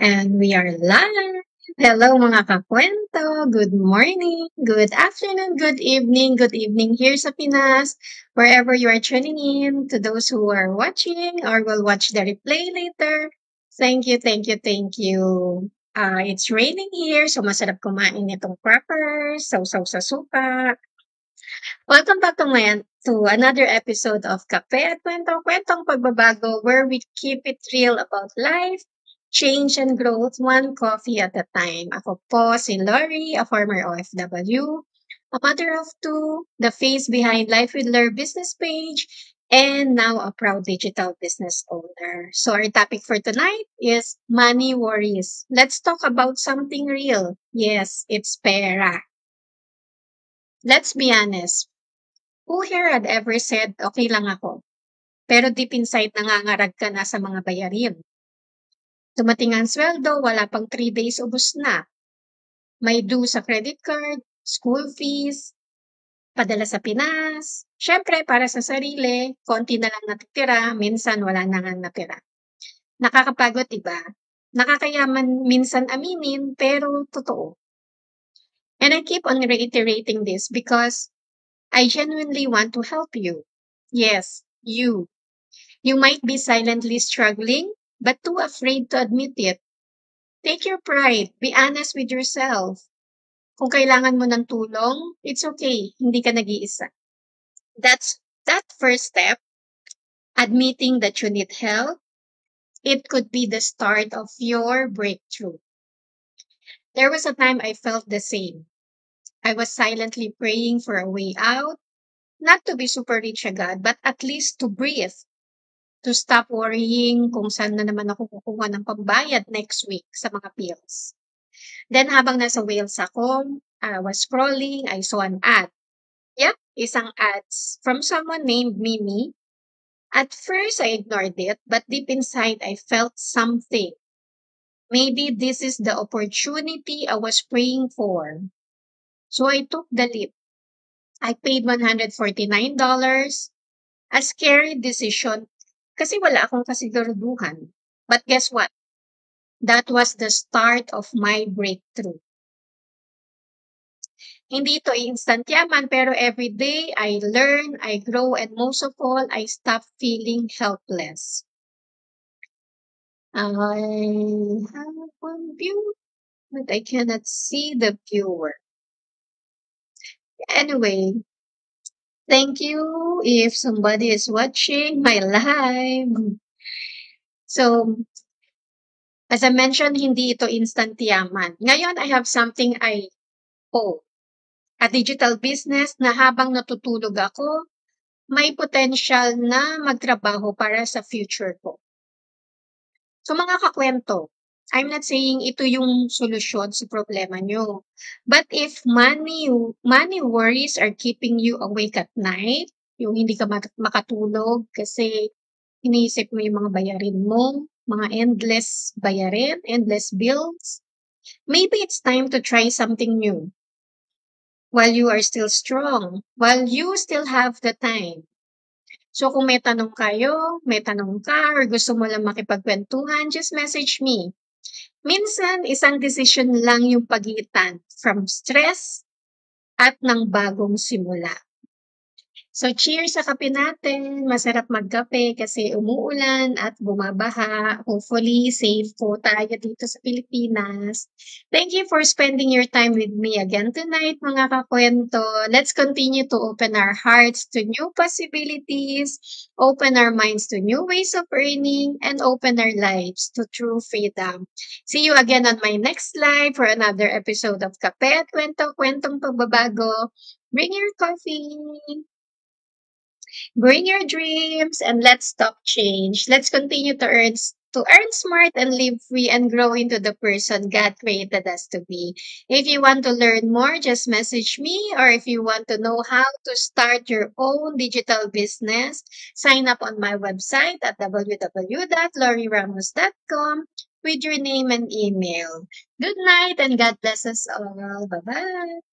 And we are live! Hello mga kakwento! Good morning, good afternoon, good evening here sa Pinas, wherever you are tuning in, to those who are watching or will watch the replay later. Thank you, thank you, thank you. It's raining here, so masarap kumain nitong crackers, sausaw sa suka. Welcome back to another episode of Kape at Kwento, Kwentong Pagbabago, where we keep it real about life, change and growth, one coffee at a time. Ako po si Lori, a former OFW, a mother of two, the face behind Life with Lure business page, and now a proud digital business owner. So our topic for tonight is money worries. Let's talk about something real. Yes, it's pera. Let's be honest. Who here had ever said, okay lang ako, pero deep inside nangangarag ka na sa mga bayarin? Dumating ang sweldo, wala pang 3 days, ubos na. May due sa credit card, school fees, padala sa Pinas. Siyempre, para sa sarili, konti na lang natitira, minsan wala na nga natira. Nakakapagod, iba? Nakakayaman minsan aminin, pero totoo. And I keep on reiterating this because I genuinely want to help you. Yes, you. You might be silently struggling, but too afraid to admit it. Take your pride. Be honest with yourself. Kung kailangan mo ng tulong, it's okay. Hindi ka nag-iisa. That first step, admitting that you need help, it could be the start of your breakthrough. There was a time I felt the same. I was silently praying for a way out, not to be super rich agad, but at least to breathe. To stop worrying kung saan na naman ako kukuha ng pambayad next week sa mga bills. Then habang nasa Wales ako, I was scrolling, I saw an ad. Yep, isang ads from someone named Mimi. At first, I ignored it, but deep inside, I felt something. Maybe this is the opportunity I was praying for. So I took the leap. I paid $149. A scary decision kasi wala akong kasiguraduhan. But guess what? That was the start of my breakthrough. Hindi ito instant yaman, pero every day I learn, I grow, and most of all, I stop feeling helpless. I have one view, but I cannot see the viewer. Anyway, thank you if somebody is watching my live. So, as I mentioned, hindi ito instant yaman. Ngayon, I have something I owe. A digital business na habang natutulog ako, may potential na magtrabaho para sa future ko. So mga kakwento, I'm not saying ito yung solusyon sa problema nyo. But if money worries are keeping you awake at night, yung hindi ka makatulog kasi iniisip mo yung mga bayarin mo, mga endless bayarin, endless bills, maybe it's time to try something new. While you are still strong, while you still have the time. So kung may tanong ka, or gusto mo lang makipagkwentuhan, just message me. Minsan, isang decision lang yung pagitan from stress at ng bagong simula. So cheers sa kape natin. Masarap magkape kasi umuulan at bumabaha. Hopefully, safe po tayo dito sa Pilipinas. Thank you for spending your time with me again tonight, mga kakwento. Let's continue to open our hearts to new possibilities, open our minds to new ways of earning, and open our lives to true freedom. See you again on my next live for another episode of Kape at Kwento, Kwentong Pagbabago. Bring your coffee. Bring your dreams and let's talk change. Let's continue to earn smart and live free and grow into the person God created us to be. If you want to learn more, just message me, or if you want to know how to start your own digital business, sign up on my website at www.loriramos.com with your name and email. Good night and God bless us all. Bye-bye.